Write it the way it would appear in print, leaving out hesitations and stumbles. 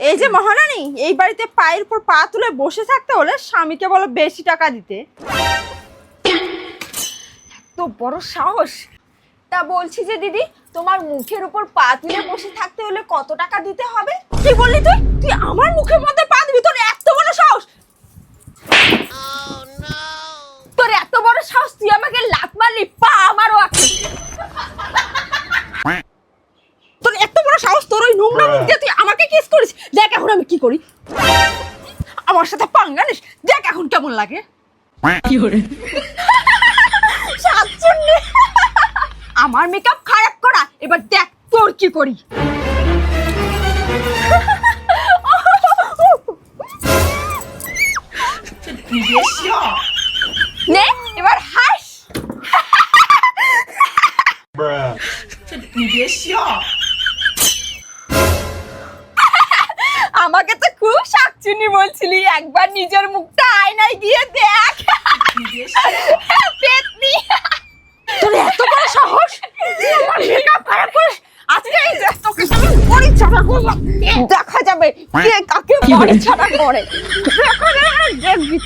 এই যে মহারানী, এই বাড়িতে পায়ের উপর পা তুলে বসে থাকতে হলে স্বামীকে বলো বেশি টাকা দিতে। তো বড় সাহস। তা বলছি যে দিদি, তোমার মুখের উপর পা তুলে বসে থাকতে হলে কত টাকা দিতে হবে? কি বললি তুই? তুই আমার মুখের মধ্যে পা দিবি? তোর এত বড় সাহস! তোর এত বড় সাহস, তুই আমাকে লাত মারলি, পা আমারও আছে। তোর এত বড় সাহস, তোর ওই নোংরা মুখ দিয়ে তুই আমাকে কিস করিস? দেখ এখন আমি কি করি। আমার সাথে পাঙ্গা নিস, দেখ এখন কেমন লাগে। সাতচুন্নি, আমার মেকআপ খারাপ করা, এবার দেখ তোর কি করি। নে এবার হাস। আমাকে তো খুব শাকচুনি বলছিলি, একবার নিজের মুখটা আয়নায় গিয়ে দেখ। পেতনি, তোর এত বড় সাহস, তুই আমার মেকআপ খারাপ করিস। আজকে এই যে তোকে আমি বড়ি ছাড়া করব, দেখা যাবে কে কাকে বড়ি ছাড়া করে। দেখবি।